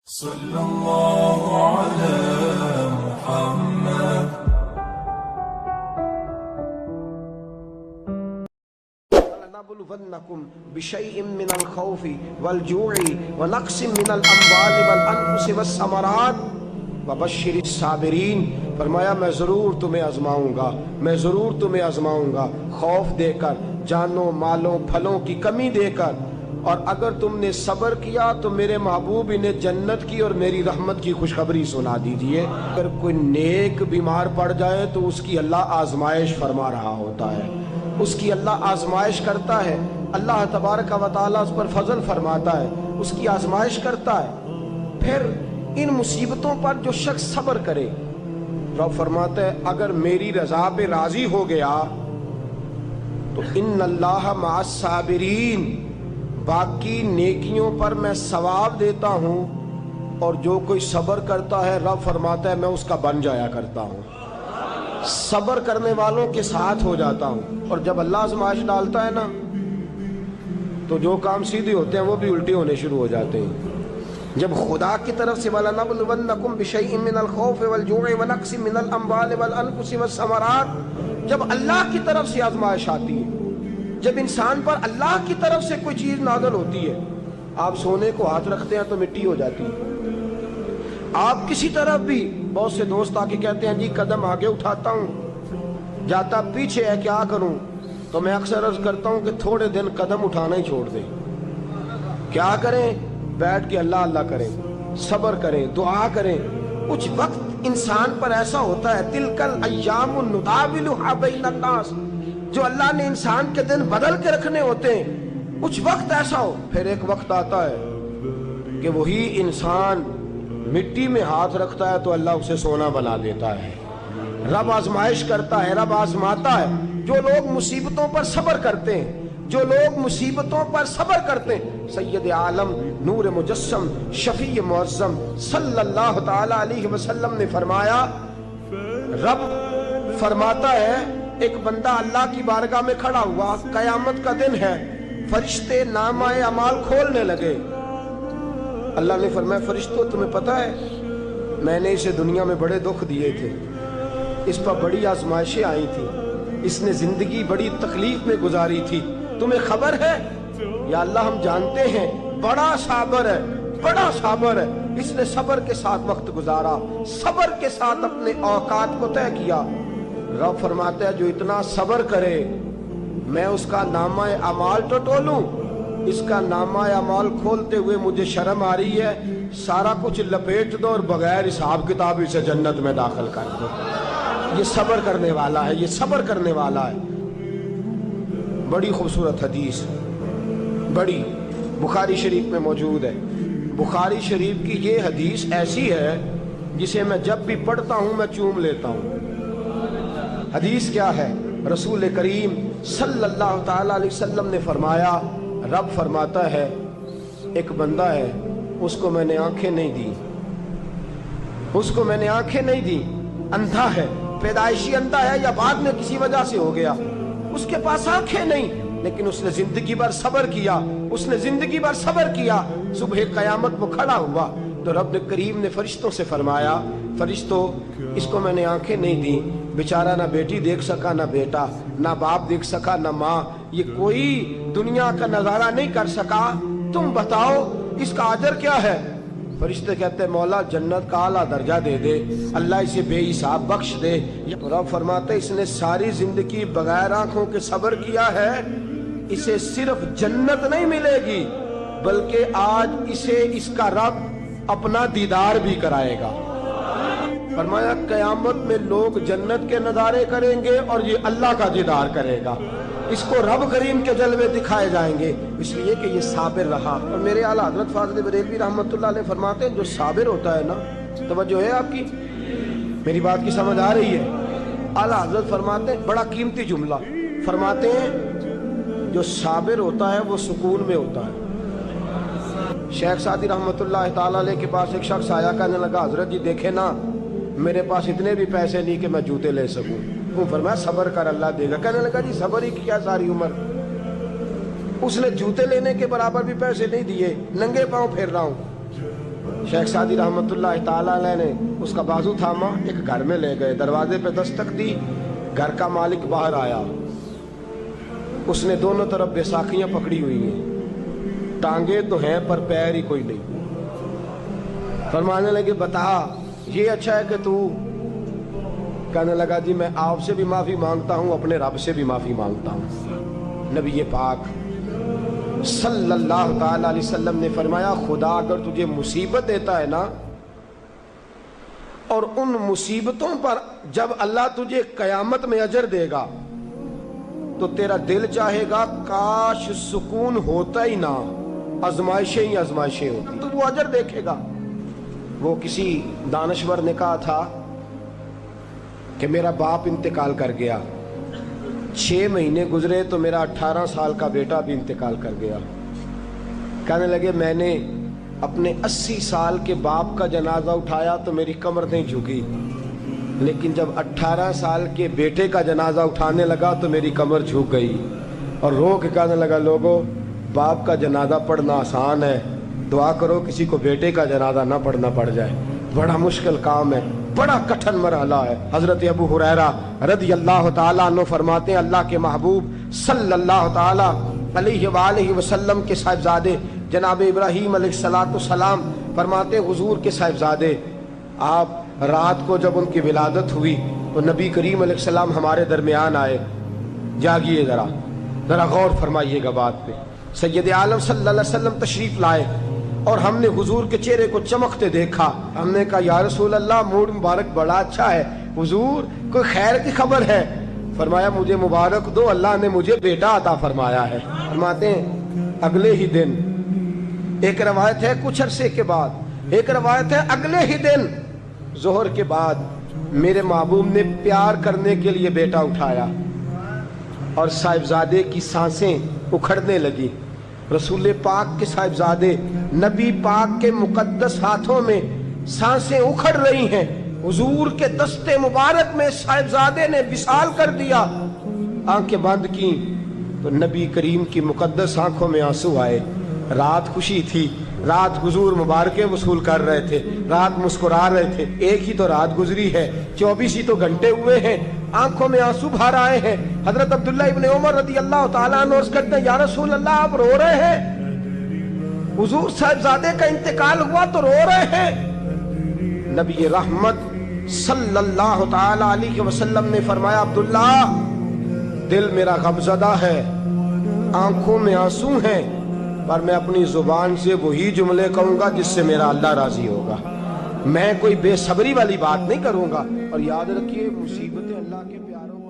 صلى الله على محمد لنبلونكم بشيء من الخوف والجوع ونقص من الاموال والانفس والثمرات وبشر الصابرین۔ فرمایا میں ضرور تمہیں آزماؤں گا، میں ضرور تمہیں آزماؤں گا، خوف دے کر، جانوں مالوں پھلوں کی کمی دے کر، اور اگر تم نے صبر کیا تو میرے محبوب انہیں جنت کی اور میری رحمت کی خوشخبری سنا دیجئے۔ اگر کوئی نیک بیمار پڑ جائے تو اس کی اللہ آزمائش فرما رہا ہوتا ہے، اس کی اللہ آزمائش کرتا ہے، اللہ تبارک و تعالیٰ اس پر فضل فرماتا ہے، اس کی آزمائش کرتا ہے۔ پھر ان مصیبتوں پر جو شخص صبر کرے، رب فرماتا ہے اگر میری رضا پہ راضی ہو گیا تو ان اللہ مع الصابرین، باقی نیکیوں پر میں ثواب دیتا ہوں، اور جو کوئی صبر کرتا ہے رب فرماتا ہے میں اس کا بن جایا کرتا ہوں، صبر کرنے والوں کے ساتھ ہو جاتا ہوں۔ اور جب اللہ آزمائش ڈالتا ہے نا تو جو کام سیدھے ہوتے ہیں وہ بھی الٹے ہونے شروع ہو جاتے ہیں۔ جب خدا کی طرف سے وَلَنَبْلُوَنَّكُمْ بِشَيْءٍ مِّنَ الْخَوْفِ وَالْجُوعِ وَنَقْصٍ مِّنَ الْأَمْوَالِ وَالْأَنفُسِ وَالثَّمَرَاتِ، جب اللہ کی طرف سے آزمائش آتی ہے، جب انسان پر اللہ کی طرف سے کوئی چیز نازل ہوتی ہے، آپ سونے کو ہاتھ رکھتے ہیں تو مٹی ہو جاتی ہے، آپ کسی طرف بھی، بہت سے دوست آ کے کہتے ہیں جی قدم آگے اٹھاتا ہوں جاتا پیچھے ہے، کیا کروں؟ تو میں اکثر عرض کرتا ہوں کہ تھوڑے دن قدم اٹھانا ہی چھوڑ دیں۔ کیا کریں؟ بیٹھ کے اللہ اللہ کریں، صبر کریں، دعا کریں۔ کچھ وقت انسان پر ایسا ہوتا ہے، تلک الایام نداولها بین الناس، جو اللہ نے انسان کے دن بدل کے رکھنے ہوتے ہیں، کچھ وقت ایسا ہو، پھر ایک وقت آتا ہے کہ وہی انسان مٹی میں ہاتھ رکھتا ہے تو اللہ اسے سونا بنا دیتا ہے۔ رب آزمائش کرتا ہے، رب آزماتا ہے۔ جو لوگ مصیبتوں پر صبر کرتے ہیں، جو لوگ مصیبتوں پر صبر کرتے ہیں، سید عالم نور مجسم شفیع معظم صلی اللہ تعالی علیہ وسلم نے فرمایا، رب فرماتا ہے ایک بندہ اللہ کی بارگاہ میں کھڑا ہوا، قیامت کا دن ہے، فرشتے نامہ اعمال کھولنے لگے۔ اللہ نے فرمایا فرشتوں تمہیں پتہ ہے میں نے اسے دنیا میں بڑے دکھ دیے تھے، اس پر بڑی آزمائشیں آئی تھی، اس نے زندگی بڑی تکلیف میں گزاری تھی، تمہیں خبر ہے؟ یا اللہ ہم جانتے ہیں، بڑا صابر ہے، بڑا صابر ہے، اس نے صبر کے ساتھ وقت گزارا، صبر کے ساتھ اپنے اوقات کو طے کیا۔ رب فرماتا ہے جو اتنا صبر کرے میں اس کا نامہ اعمال ٹٹولوں، اس کا نامہ اعمال کھولتے ہوئے مجھے شرم آ رہی ہے، سارا کچھ لپیٹ دو اور بغیر حساب کتاب اسے جنت میں داخل کر دو۔ یہ صبر کرنے والا ہے، یہ صبر کرنے والا ہے۔ بڑی خوبصورت حدیث، بڑی، بخاری شریف میں موجود ہے۔ بخاری شریف کی یہ حدیث ایسی ہے جسے میں جب بھی پڑھتا ہوں میں چوم لیتا ہوں۔ حدیث کیا ہے؟ رسول کریم صلی اللہ تعالی علیہ وسلم نے فرمایا، رب فرماتا ہے ایک بندہ ہے، اس کو میں نے آنکھیں نہیں دی، اس کو میں نے آنکھیں نہیں دی، اندھا ہے، پیدائشی اندھا ہے یا بعد میں کسی وجہ سے ہو گیا، اس کے پاس آنکھیں نہیں، لیکن اس نے زندگی بھر صبر کیا، اس نے زندگی بھر صبر کیا، صبح قیامت وہ کھڑا ہوا تو رب کریم نے فرشتوں سے فرمایا، فرشتوں اس کو میں نے آنکھیں نہیں دی، بیچارہ نہ بیٹی دیکھ سکا نہ بیٹا، نہ باپ دیکھ سکا نہ ماں، یہ کوئی دنیا کا نظارہ نہیں کر سکا، تم بتاؤ اس کا اجر کیا ہے؟ فرشتے کہتے ہیں مولا جنت کا اعلیٰ درجہ دے دے، اللہ اسے بے حساب بخش دے۔ رب فرماتے اس نے ساری زندگی بغیر آنکھوں کے صبر کیا ہے، اسے صرف جنت نہیں ملے گی بلکہ آج اسے اس کا رب اپنا دیدار بھی کرائے گا۔ فرمایا قیامت میں لوگ جنت کے نظارے کریں گے اور یہ اللہ کا دیدار کرے گا، اس کو رب کریم کے جلوے دکھائے جائیں گے، اس لیے کہ یہ صابر رہا۔ اور میرے اعلیٰ حضرت فاضل بریلوی رحمۃ اللہ علیہ فرماتے ہیں جو صابر ہوتا ہے نا، توجہ ہے آپ کی، میری بات کی سمجھ آ رہی ہے؟ اعلیٰ حضرت فرماتے ہیں بڑا قیمتی جملہ، فرماتے ہیں جو صابر ہوتا ہے وہ سکون میں ہوتا ہے۔ شیخ سعدی رحمۃ اللہ تعالیٰ علیہ کے پاس ایک شخص آیا، کہنے لگا حضرت جی دیکھیں نا میرے پاس اتنے بھی پیسے نہیں کہ میں جوتے لے سکوں، وہ فرمایا صبر کر اللہ دے گا۔ کہنے لگا جی صبر ہی کیا ساری عمر، اس نے جوتے لینے کے برابر بھی پیسے نہیں دیے، ننگے پاؤں پھیر رہا ہوں۔ شیخ سعدی رحمت اللہ تعالی علیہ نے اس کا بازو تھاما، ایک گھر میں لے گئے، دروازے پہ دستک دی، گھر کا مالک باہر آیا، اس نے دونوں طرف بیساکھیاں پکڑی ہوئی ہیں، ٹانگیں تو ہیں پر پیر ہی کوئی نہیں۔ فرمانے لگے بتا یہ اچھا ہے کہ تو؟ کہنے لگا جی میں آپ سے بھی معافی مانگتا ہوں، اپنے رب سے بھی معافی مانگتا ہوں۔ نبی پاک صلی اللہ تعالی علیہ وسلم نے فرمایا خدا اگر تجھے مصیبت دیتا ہے نا، اور ان مصیبتوں پر جب اللہ تجھے قیامت میں اجر دے گا تو تیرا دل چاہے گا کاش سکون ہوتا ہی نہ، آزمائشیں ہی آزمائشیں ہوتی، تو وہ اجر دیکھے گا۔ وہ کسی دانشور نے کہا تھا کہ میرا باپ انتقال کر گیا، 6 مہینے گزرے تو میرا 18 سال کا بیٹا بھی انتقال کر گیا۔ کہنے لگے میں نے اپنے 80 سال کے باپ کا جنازہ اٹھایا تو میری کمر نہیں جھکی، لیکن جب 18 سال کے بیٹے کا جنازہ اٹھانے لگا تو میری کمر جھک گئی، اور رو کے کہنے لگا لوگوں باپ کا جنازہ پڑھنا آسان ہے، دعا کرو کسی کو بیٹے کا جنازہ نہ پڑھنا پڑ جائے، بڑا مشکل کام ہے، بڑا کٹھن مرحلہ ہے۔ حضرت ابو ہریرہ رضی اللہ تعالیٰ عنہ فرماتے ہیں اللہ کے محبوب صلی اللہ تعالیٰ علیہ وآلہ وسلم کے صاحبزادے جناب ابراہیم علیہ السلام فرماتے ہیں حضور کے صاحبزادے آپ رات کو جب ان کی ولادت ہوئی تو نبی کریم علیہ السلام ہمارے درمیان آئے۔ جاگیے ذرا غور فرمائیے گا بات پہ۔ سید عالم صلی اللہ علیہ وسلم تشریف لائے اور ہم نے حضور کے چہرے کو چمکتے دیکھا، ہم نے کہا یا رسول اللہ موڈ مبارک بڑا اچھا ہے، حضور کوئی خیر کی خبر ہے؟ فرمایا مجھے مبارک دو، اللہ نے مجھے بیٹا عطا فرمایا ہے۔ فرماتے ہیں اگلے ہی دن، ایک روایت ہے کچھ عرصے کے بعد، ایک روایت ہے اگلے ہی دن ظہر کے بعد میرے محبوب نے پیار کرنے کے لیے بیٹا اٹھایا اور صاحبزادے کی سانسیں اکھڑنے لگی۔ رسول پاک کے صاحبزادے نبی پاک کے مقدس ہاتھوں میں سانسیں اکھڑ رہی ہیں، حضور کے دستے مبارک میں صاحبزادے نے وصال کر دیا۔ آنکھیں بند کی تو نبی کریم کی مقدس آنکھوں میں آنسو آئے۔ رات خوشی تھی، رات حضور مبارکیں وصول کر رہے تھے، رات مسکرا رہے تھے، ایک ہی تو رات گزری ہے، 24 ہی تو گھنٹے ہوئے ہیں، آنکھوں میں آنسو بھر آئے ہیں۔ حضرت عبداللہ ابن عمر رضی اللہ تعالیٰ عنہ عرض کرتے ہیں یا رسول اللہ آپ رو رہے ہیں؟ حضور صاحبزادے کا انتقال ہوا تو رو رہے ہیں؟ نبی رحمت صلی اللہ تعالیٰ علیہ وسلم نے فرمایا عبداللہ دل میرا غمزدہ ہے، آنکھوں میں آنسو ہیں، پر میں اپنی زبان سے وہی جملے کہوں گا جس سے میرا اللہ راضی ہوگا، میں کوئی بے صبری والی بات نہیں کروں گا۔ اور یاد رکھیے مصیبتیں اللہ کے پیاروں